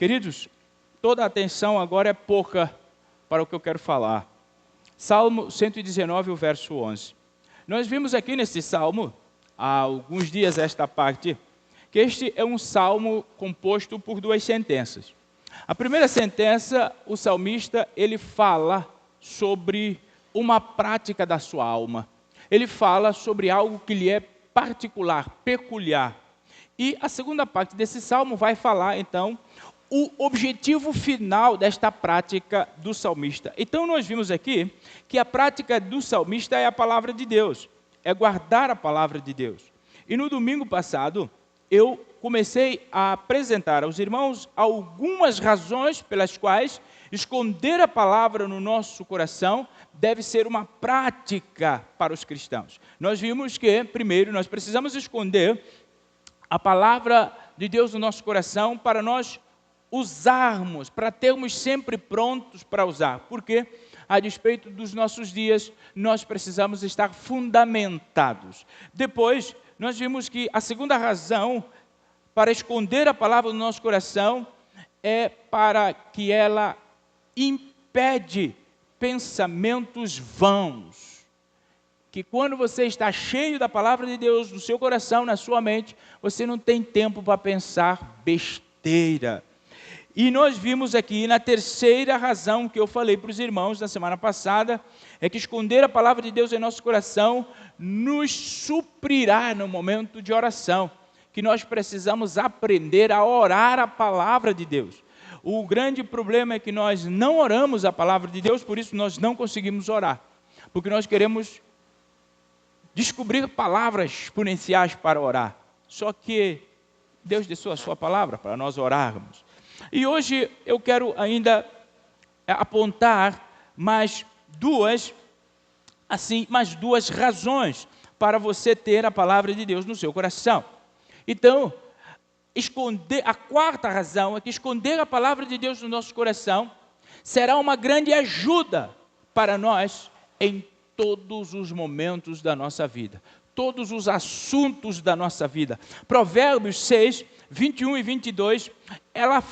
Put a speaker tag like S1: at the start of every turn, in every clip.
S1: Queridos, toda a atenção agora é pouca para o que eu quero falar. Salmo 119, o verso 11. Nós vimos aqui nesse salmo, há alguns dias esta parte, que este é um salmo composto por duas sentenças. A primeira sentença, o salmista, ele fala sobre uma prática da sua alma. Ele fala sobre algo que lhe é particular, peculiar. E a segunda parte desse salmo vai falar, então, o objetivo final desta prática do salmista. Então, nós vimos aqui que a prática do salmista é a palavra de Deus, é guardar a palavra de Deus. E no domingo passado, eu comecei a apresentar aos irmãos algumas razões pelas quais esconder a palavra no nosso coração deve ser uma prática para os cristãos. Nós vimos que, primeiro, nós precisamos esconder a palavra de Deus no nosso coração para nós usarmos, para termos sempre prontos para usar. Porque, a despeito dos nossos dias, nós precisamos estar fundamentados. Depois, nós vimos que a segunda razão para esconder a palavra no nosso coração é para que ela impede pensamentos vãos. Que quando você está cheio da palavra de Deus no seu coração, na sua mente, você não tem tempo para pensar besteira. E nós vimos aqui, na terceira razão que eu falei para os irmãos na semana passada, é que esconder a palavra de Deus em nosso coração nos suprirá no momento de oração, que nós precisamos aprender a orar a palavra de Deus. O grande problema é que nós não oramos a palavra de Deus, por isso nós não conseguimos orar, porque nós queremos descobrir palavras exponenciais para orar, só que Deus deixou a sua palavra para nós orarmos. E hoje eu quero ainda apontar mais duas razões para você ter a palavra de Deus no seu coração. Então, a quarta razão é que esconder a palavra de Deus no nosso coração será uma grande ajuda para nós em todos os momentos da nossa vida, todos os assuntos da nossa vida. Provérbios 6, 21 e 22, ela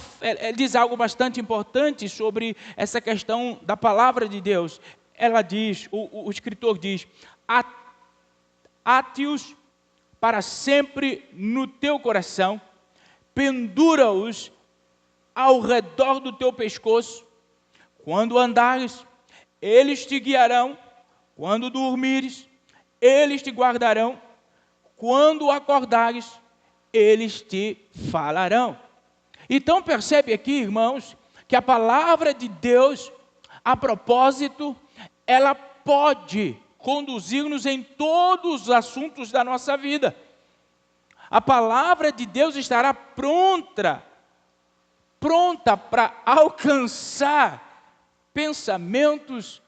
S1: diz algo bastante importante sobre essa questão da palavra de Deus. Ela diz, o escritor diz, ate-os para sempre no teu coração, pendura-os ao redor do teu pescoço. Quando andares, eles te guiarão. Quando dormires, eles te guardarão. Quando acordares, eles te falarão. Então percebe aqui, irmãos, que a palavra de Deus, a propósito, ela pode conduzir-nos em todos os assuntos da nossa vida. A palavra de Deus estará pronta para alcançar pensamentos,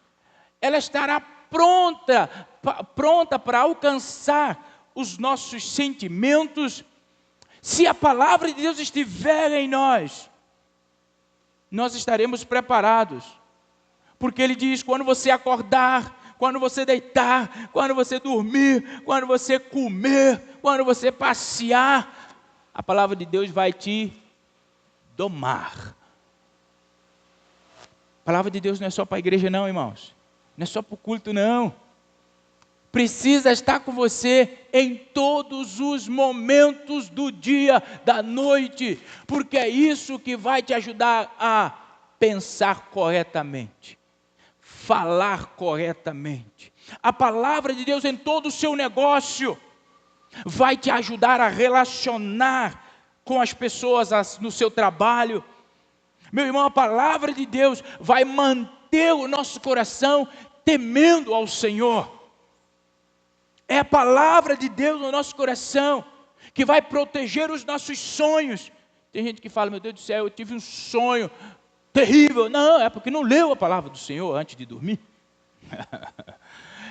S1: ela estará pronta para alcançar os nossos sentimentos. Se a palavra de Deus estiver em nós, nós estaremos preparados. Porque Ele diz, quando você acordar, quando você deitar, quando você dormir, quando você comer, quando você passear, a palavra de Deus vai te domar. A palavra de Deus não é só para a igreja não, irmãos. Não é só para o culto não. Precisa estar com você em todos os momentos do dia, da noite, porque é isso que vai te ajudar a pensar corretamente, falar corretamente. A palavra de Deus em todo o seu negócio vai te ajudar a relacionar com as pessoas no seu trabalho. Meu irmão, a palavra de Deus vai manter o nosso coração temendo ao Senhor. É a palavra de Deus no nosso coração que vai proteger os nossos sonhos. Tem gente que fala, meu Deus do céu, eu tive um sonho terrível. Não, é porque não leu a palavra do Senhor antes de dormir.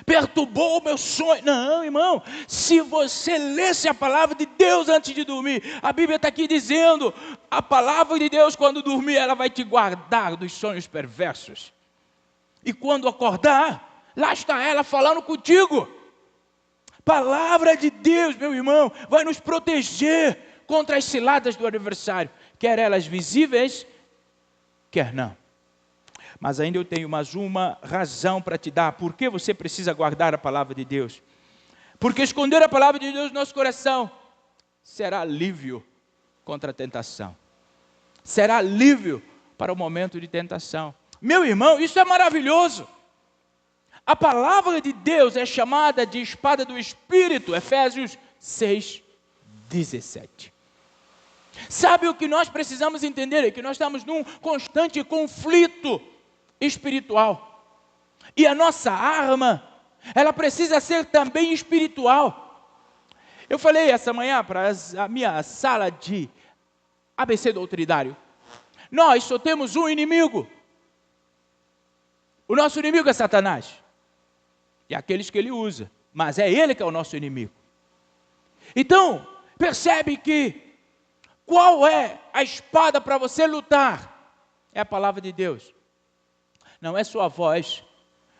S1: Perturbou o meu sonho. Não, irmão, se você lesse a palavra de Deus antes de dormir, a Bíblia está aqui dizendo, a palavra de Deus quando dormir, ela vai te guardar dos sonhos perversos. E quando acordar, lá está ela falando contigo. Palavra de Deus, meu irmão, vai nos proteger contra as ciladas do adversário. quer elas visíveis, quer não. Mas ainda eu tenho mais uma razão para te dar. Por que você precisa guardar a palavra de Deus? Porque esconder a palavra de Deus no nosso coração será alívio contra a tentação. Será alívio para o momento de tentação. Meu irmão, isso é maravilhoso. A palavra de Deus é chamada de espada do Espírito, Efésios 6:17. Sabe o que nós precisamos entender? É que nós estamos num constante conflito espiritual. E a nossa arma, ela precisa ser também espiritual. Eu falei essa manhã para a minha sala de ABC doutrinário. Nós só temos um inimigo. O nosso inimigo é Satanás. E aqueles que ele usa. Mas é ele que é o nosso inimigo. Então, percebe que qual é a espada para você lutar? É a palavra de Deus. Não é sua voz,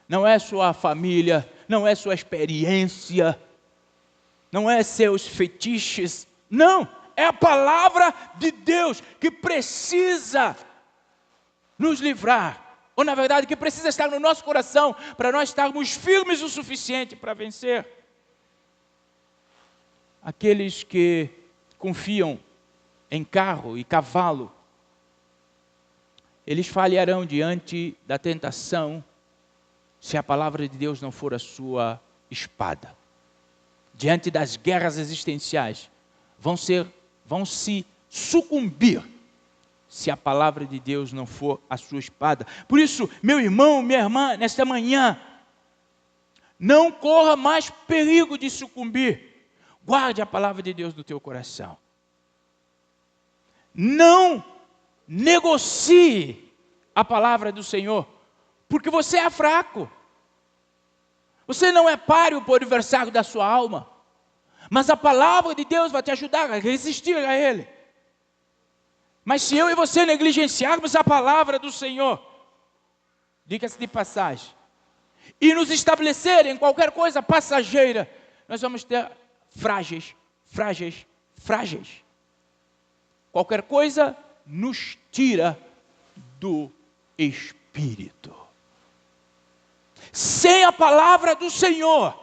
S1: não é sua família, não é sua experiência, não é seus fetiches. Não, é a palavra de Deus que precisa nos livrar. Ou na verdade, que precisa estar no nosso coração para nós estarmos firmes o suficiente para vencer. Aqueles que confiam em carro e cavalo, eles falharão diante da tentação se a palavra de Deus não for a sua espada. Diante das guerras existenciais, vão se sucumbir se a palavra de Deus não for a sua espada. Por isso, meu irmão, minha irmã, nesta manhã, não corra mais perigo de sucumbir. Guarde a palavra de Deus no teu coração. Não negocie a palavra do Senhor, porque você é fraco. Você não é páreo para o adversário da sua alma, mas a palavra de Deus vai te ajudar a resistir a ele. Mas se eu e você negligenciarmos a palavra do Senhor, diga-se de passagem, e nos estabelecer em qualquer coisa passageira, nós vamos ter frágeis. Qualquer coisa nos tira do Espírito. Sem a palavra do Senhor,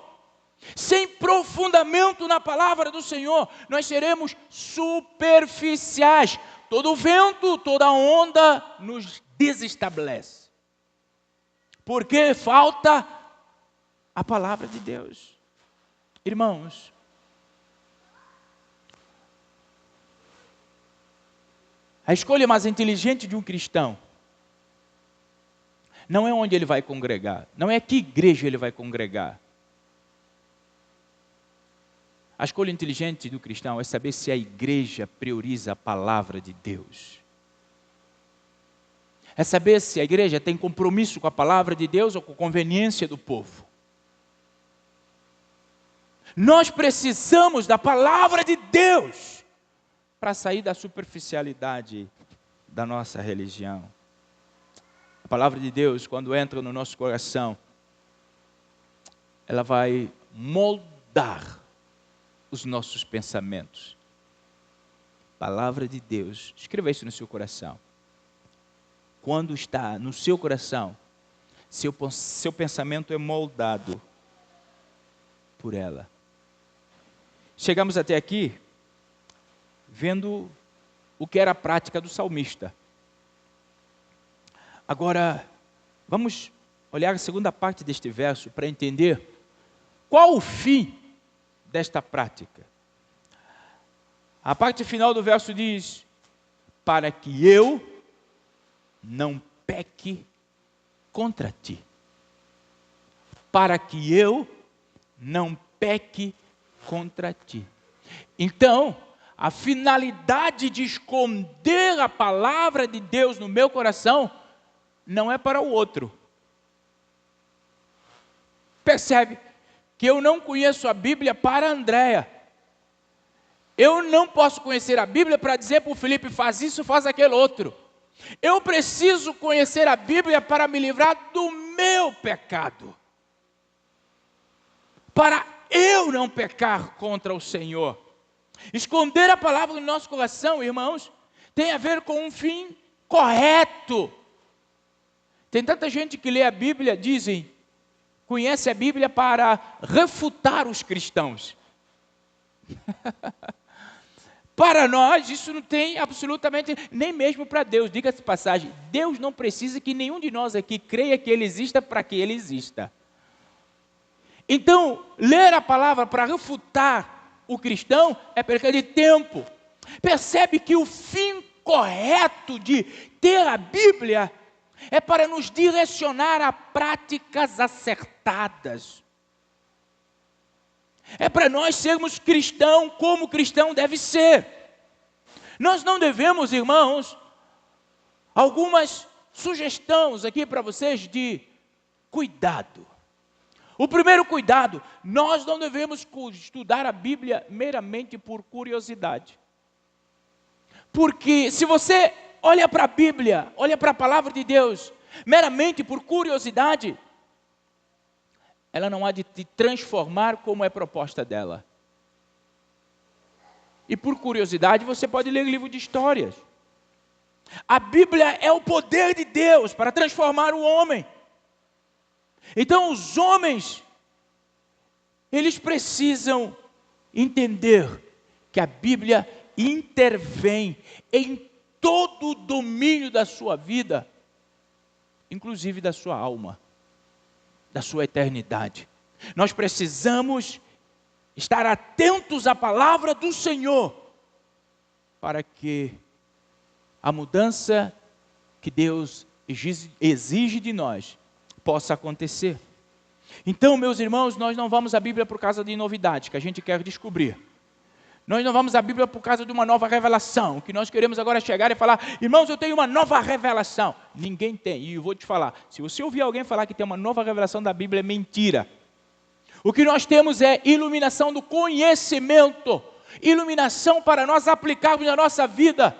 S1: sem profundamento na palavra do Senhor, nós seremos superficiais. Todo vento, toda onda nos desestabelece. Porque falta a palavra de Deus. Irmãos, a escolha mais inteligente de um cristão não é onde ele vai congregar, não é que igreja ele vai congregar. A escolha inteligente do cristão é saber se a igreja prioriza a palavra de Deus. É saber se a igreja tem compromisso com a palavra de Deus ou com a conveniência do povo. Nós precisamos da palavra de Deus para sair da superficialidade da nossa religião. A palavra de Deus, quando entra no nosso coração, ela vai moldar os nossos pensamentos. Palavra de Deus, escreva isso no seu coração. Quando está no seu coração, seu pensamento é moldado por ela. Chegamos até aqui vendo o que era a prática do salmista. Agora, vamos olhar a segunda parte deste verso para entender qual o fim desta prática. A parte final do verso diz: para que eu não peque contra ti. Para que eu não peque contra ti. Então, a finalidade de esconder a palavra de Deus no meu coração não é para o outro. Percebe que eu não conheço a Bíblia para a Andréia. Eu não posso conhecer a Bíblia para dizer para o Felipe, faz isso, faz aquele outro. Eu preciso conhecer a Bíblia para me livrar do meu pecado. Para eu não pecar contra o Senhor. Esconder a palavra no nosso coração, irmãos, tem a ver com um fim correto. Tem tanta gente que lê a Bíblia, dizem, conhece a Bíblia para refutar os cristãos. Para nós, isso não tem absolutamente, nem mesmo para Deus. Diga-se de passagem, Deus não precisa que nenhum de nós aqui creia que Ele exista para que Ele exista. Então, ler a palavra para refutar o cristão é perda de tempo. Percebe que o fim correto de ter a Bíblia é para nos direcionar a práticas acertadas. É para nós sermos cristão como cristão deve ser. Nós não devemos, irmãos, algumas sugestões aqui para vocês de cuidado. O primeiro cuidado, nós não devemos estudar a Bíblia meramente por curiosidade. Porque se você olha para a Bíblia, olha para a palavra de Deus, meramente por curiosidade, ela não há de te transformar como é proposta dela. E por curiosidade, você pode ler livro de histórias. A Bíblia é o poder de Deus para transformar o homem. Então os homens, eles precisam entender que a Bíblia intervém em todo o domínio da sua vida, inclusive da sua alma, da sua eternidade. Nós precisamos estar atentos à palavra do Senhor, para que a mudança que Deus exige de nós possa acontecer. Então, meus irmãos, nós não vamos à Bíblia por causa de novidades que a gente quer descobrir. Nós não vamos à Bíblia por causa de uma nova revelação, que nós queremos agora chegar e falar, irmãos, eu tenho uma nova revelação. Ninguém tem, e eu vou te falar, se você ouvir alguém falar que tem uma nova revelação da Bíblia, é mentira. O que nós temos é iluminação do conhecimento, iluminação para nós aplicarmos na nossa vida.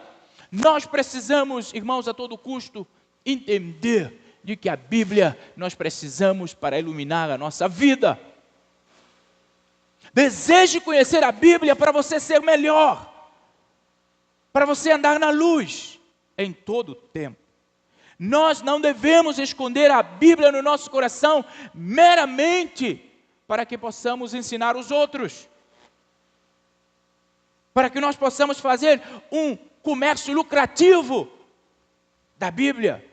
S1: Nós precisamos, irmãos, a todo custo, entender de que a Bíblia nós precisamos para iluminar a nossa vida. Deseje conhecer a Bíblia para você ser melhor, para você andar na luz em todo o tempo. Nós não devemos esconder a Bíblia no nosso coração meramente para que possamos ensinar os outros, para que nós possamos fazer um comércio lucrativo da Bíblia,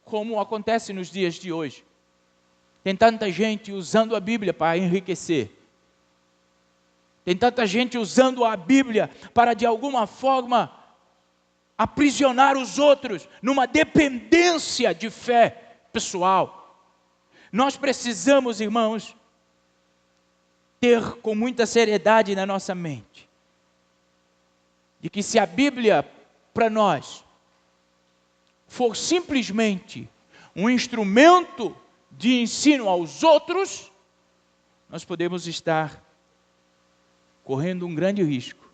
S1: como acontece nos dias de hoje. Tem tanta gente usando a Bíblia para enriquecer. Tem tanta gente usando a Bíblia para, de alguma forma, aprisionar os outros numa dependência de fé pessoal. Nós precisamos, irmãos, ter com muita seriedade na nossa mente, de que se a Bíblia, para nós, for simplesmente um instrumento de ensino aos outros, nós podemos estar correndo um grande risco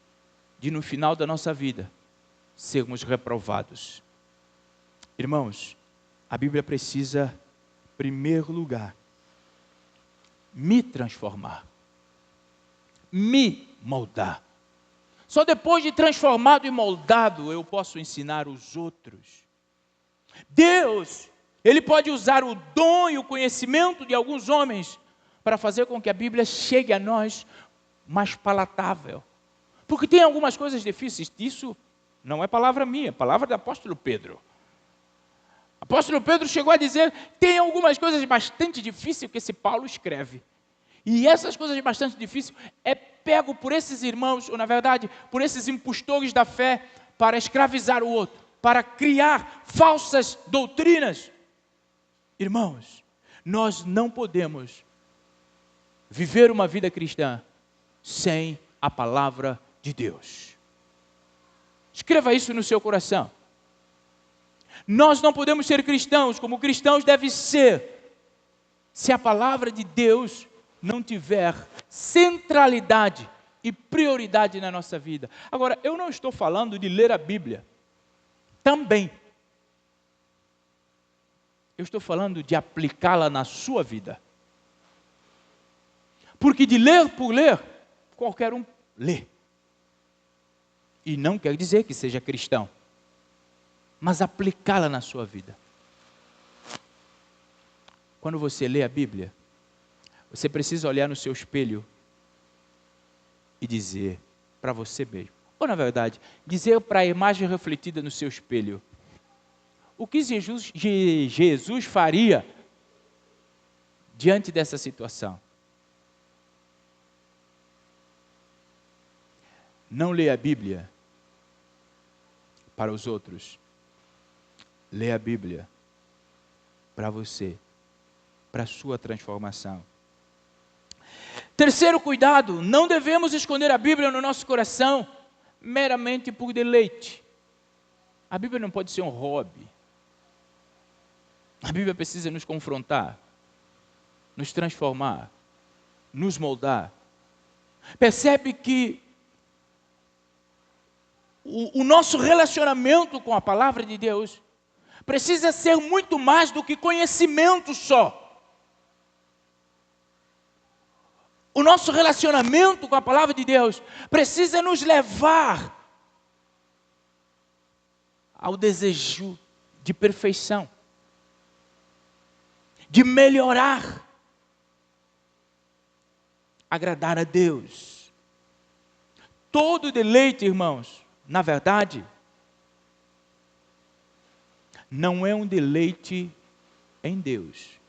S1: de, no final da nossa vida, sermos reprovados. Irmãos, a Bíblia precisa, em primeiro lugar, me transformar, me moldar. Só depois de transformado e moldado, eu posso ensinar os outros. Deus, Ele pode usar o dom e o conhecimento de alguns homens para fazer com que a Bíblia chegue a nós mais palatável. Porque tem algumas coisas difíceis. Isso não é palavra minha, é palavra do apóstolo Pedro. O apóstolo Pedro chegou a dizer, tem algumas coisas bastante difíceis que esse Paulo escreve. E essas coisas bastante difíceis é pego por esses irmãos, ou na verdade, por esses impostores da fé, para escravizar o outro, para criar falsas doutrinas. Irmãos, nós não podemos viver uma vida cristã sem a palavra de Deus. Escreva isso no seu coração. Nós não podemos ser cristãos como cristãos devem ser, se a palavra de Deus não tiver centralidade e prioridade na nossa vida. Agora, eu não estou falando de ler a Bíblia. Também. Eu estou falando de aplicá-la na sua vida. Porque de ler por ler, qualquer um lê. E não quer dizer que seja cristão. mas aplicá-la na sua vida. Quando você lê a Bíblia, você precisa olhar no seu espelho e dizer para você mesmo, ou na verdade, dizer para a imagem refletida no seu espelho, o que Jesus faria diante dessa situação? Não lê a Bíblia para os outros. Lê a Bíblia para você, para a sua transformação. Terceiro cuidado, não devemos esconder a Bíblia no nosso coração meramente por deleite. A Bíblia não pode ser um hobby. A Bíblia precisa nos confrontar, nos transformar, nos moldar. Percebe que o nosso relacionamento com a palavra de Deus precisa ser muito mais do que conhecimento só. O nosso relacionamento com a palavra de Deus precisa nos levar ao desejo de perfeição, de melhorar, agradar a Deus. Todo deleite, irmãos, na verdade, não é um deleite em Deus.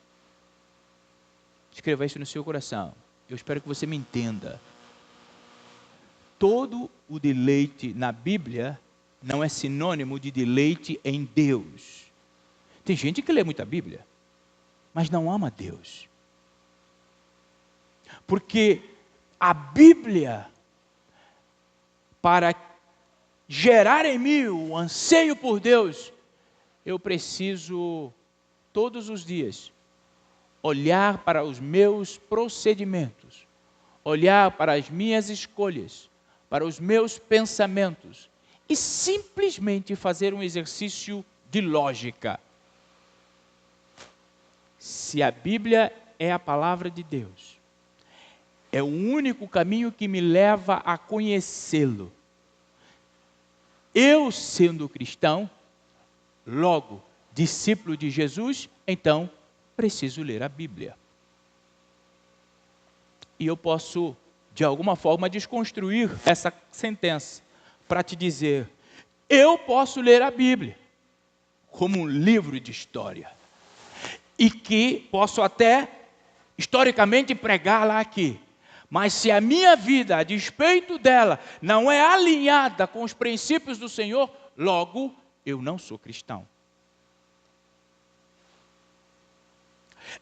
S1: Escreva isso no seu coração. Eu espero que você me entenda. Todo o deleite na Bíblia não é sinônimo de deleite em Deus. Tem gente que lê muita Bíblia, mas não ama Deus. Porque a Bíblia, para gerar em mim o anseio por Deus, eu preciso, todos os dias, olhar para os meus procedimentos, olhar para as minhas escolhas, para os meus pensamentos, e simplesmente fazer um exercício de lógica. Se a Bíblia é a palavra de Deus, é o único caminho que me leva a conhecê-lo. Eu, sendo cristão, logo discípulo de Jesus, então preciso ler a Bíblia. E eu posso, de alguma forma, desconstruir essa sentença para te dizer, eu posso ler a Bíblia como um livro de história. E que posso até, historicamente, pregá-la aqui. Mas se a minha vida, a despeito dela, não é alinhada com os princípios do Senhor, logo, eu não sou cristão.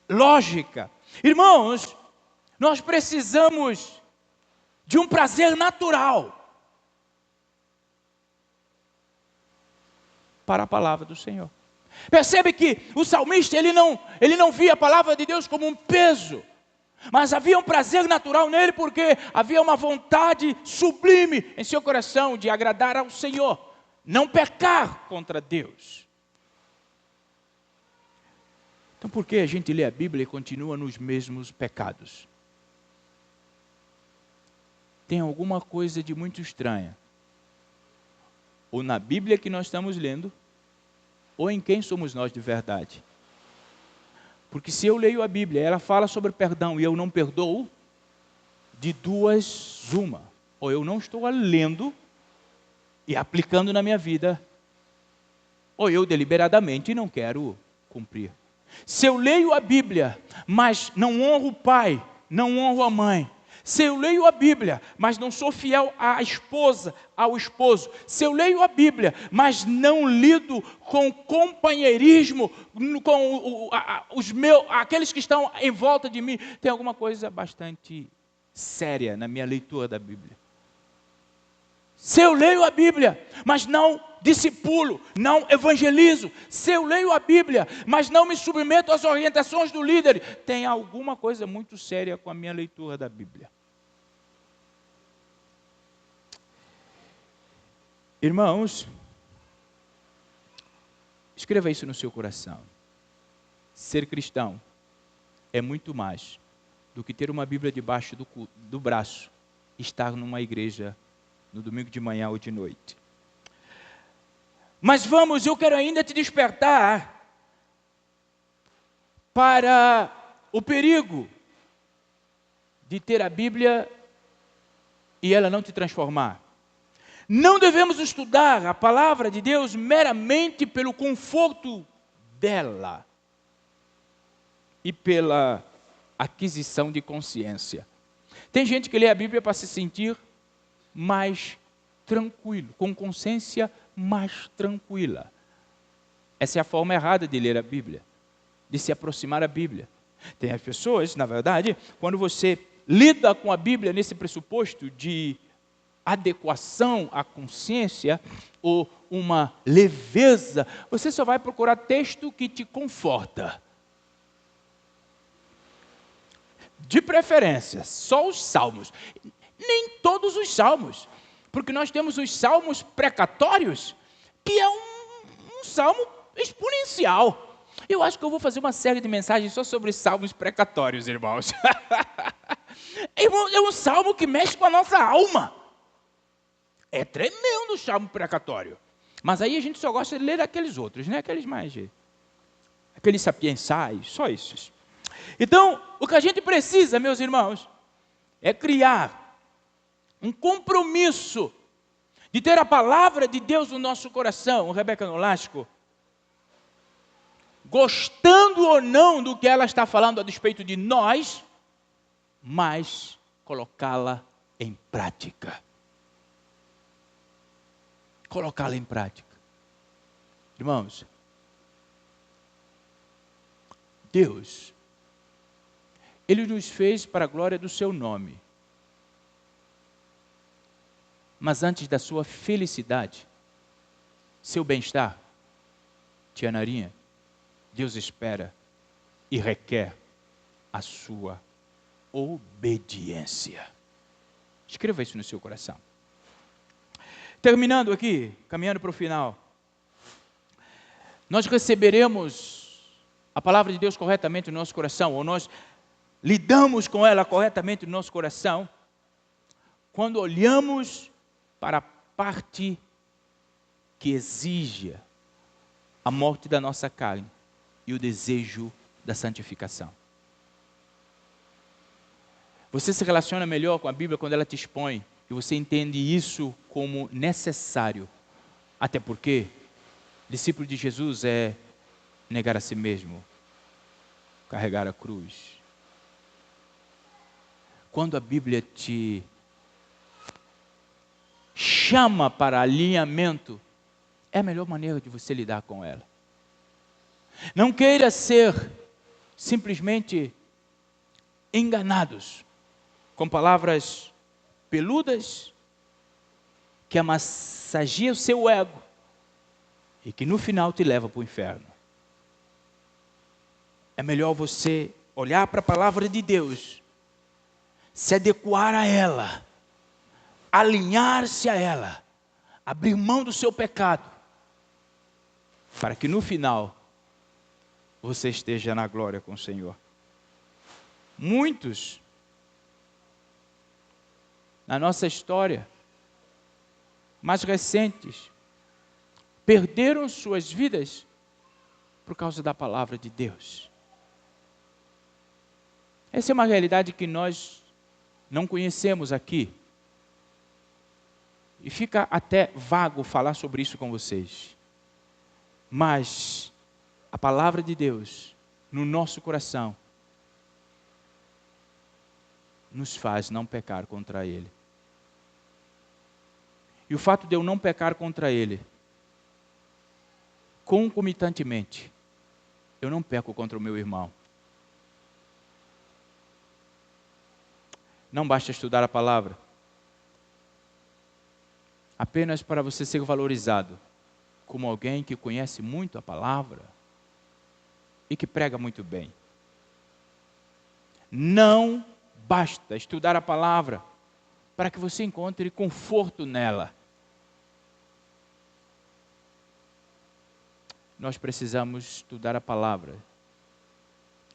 S1: Lógica. Irmãos, nós precisamos de um prazer natural para a palavra do Senhor. Percebe que o salmista, ele não via a palavra de Deus como um peso, mas havia um prazer natural nele, porque havia uma vontade sublime em seu coração de agradar ao Senhor, não pecar contra Deus. Então, por que a gente lê a Bíblia e continua nos mesmos pecados? Tem alguma coisa de muito estranha. Ou na Bíblia que nós estamos lendo, ou em quem somos nós de verdade. Porque se eu leio a Bíblia, ela fala sobre perdão e eu não perdoo, de duas, uma. Ou eu não estou lendo e aplicando na minha vida, ou eu deliberadamente não quero cumprir. Se eu leio a Bíblia, mas não honro o pai, não honro a mãe. Se eu leio a Bíblia, mas não sou fiel à esposa, ao esposo. Se eu leio a Bíblia, mas não lido com companheirismo, com aqueles que estão em volta de mim, tem alguma coisa bastante séria na minha leitura da Bíblia. Se eu leio a Bíblia, mas não discipulo, não evangelizo. Se eu leio a Bíblia, mas não me submeto às orientações do líder, tem alguma coisa muito séria com a minha leitura da Bíblia. Irmãos, escreva isso no seu coração. Ser cristão é muito mais do que ter uma Bíblia debaixo do braço e estar numa igreja no domingo de manhã ou de noite. Mas eu quero ainda te despertar para o perigo de ter a Bíblia e ela não te transformar. Não devemos estudar a palavra de Deus meramente pelo conforto dela e pela aquisição de consciência. Tem gente que lê a Bíblia para se sentir mais tranquilo, com consciência mais tranquila. Essa é a forma errada de ler a Bíblia, de se aproximar da Bíblia. Tem as pessoas, na verdade, quando você lida com a Bíblia nesse pressuposto de adequação à consciência ou uma leveza, você só vai procurar texto que te conforta. De preferência, só os salmos. Nem todos os salmos, porque nós temos os salmos precatórios, que é um salmo exponencial. Eu acho que eu vou fazer uma série de mensagens só sobre salmos precatórios, irmãos. É um salmo que mexe com a nossa alma. É tremendo o salmo precatório. Mas aí a gente só gosta de ler aqueles outros, né? Aqueles sapiensais, só esses. Então, o que a gente precisa, meus irmãos, é criar um compromisso de ter a palavra de Deus no nosso coração, Rebeca Nolasco, gostando ou não do que ela está falando a respeito de nós, mas colocá-la em prática. Colocá-la em prática. Irmãos, Deus, Ele nos fez para a glória do seu nome. Mas antes da sua felicidade, seu bem-estar, tia Narinha, Deus espera e requer a sua obediência. Escreva isso no seu coração. Terminando aqui, caminhando para o final. Nós receberemos a palavra de Deus corretamente no nosso coração, ou nós lidamos com ela corretamente no nosso coração, quando olhamos para a parte que exige a morte da nossa carne e o desejo da santificação. Você se relaciona melhor com a Bíblia quando ela te expõe e você entende isso como necessário. Até porque discípulo de Jesus é negar a si mesmo, carregar a cruz. Quando a Bíblia te chama para alinhamento, é a melhor maneira de você lidar com ela. Não queira ser simplesmente enganados com palavras peludas que amassageiam o seu ego e que no final te leva para o inferno. É melhor você olhar para a palavra de Deus, se adequar a ela, alinhar-se a ela, abrir mão do seu pecado, para que no final você esteja na glória com o Senhor. Muitos na nossa história mais recentes perderam suas vidas por causa da palavra de Deus. Essa é uma realidade que nós não conhecemos aqui. E fica até vago falar sobre isso com vocês. Mas a palavra de Deus no nosso coração nos faz não pecar contra Ele. E o fato de eu não pecar contra Ele, concomitantemente, eu não peco contra o meu irmão. Não basta estudar a palavra apenas para você ser valorizado como alguém que conhece muito a palavra e que prega muito bem. Não basta estudar a palavra para que você encontre conforto nela. Nós precisamos estudar a palavra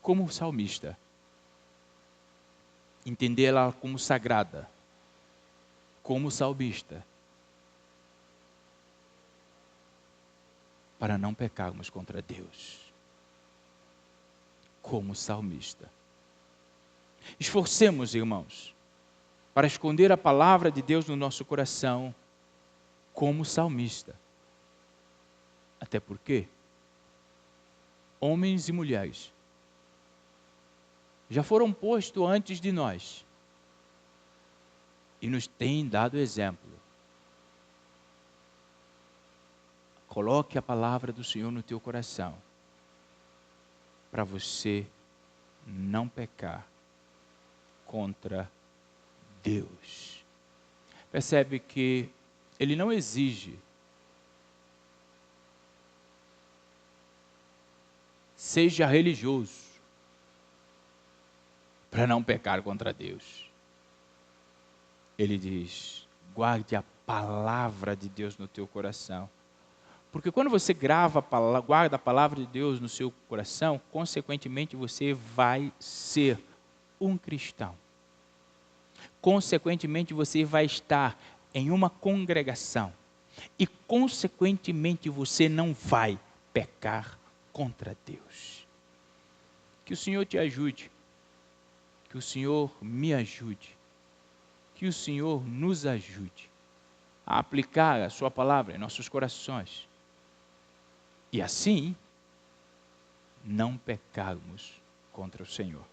S1: como o salmista, entendê-la como sagrada, como o salmista. para não pecarmos contra Deus. Como salmista. Esforcemos, irmãos, para esconder a palavra de Deus no nosso coração, como salmista. Até porque homens e mulheres já foram postos antes de nós e nos têm dado exemplo. Coloque a palavra do Senhor no teu coração, para você não pecar contra Deus. Percebe que Ele não exige seja religioso para não pecar contra Deus. Ele diz, guarde a palavra de Deus no teu coração. Porque quando você guarda a palavra de Deus no seu coração, consequentemente você vai ser um cristão. Consequentemente você vai estar em uma congregação. E consequentemente você não vai pecar contra Deus. Que o Senhor te ajude. Que o Senhor me ajude. Que o Senhor nos ajude a aplicar a sua palavra em nossos corações. E assim, não pecarmos contra o Senhor.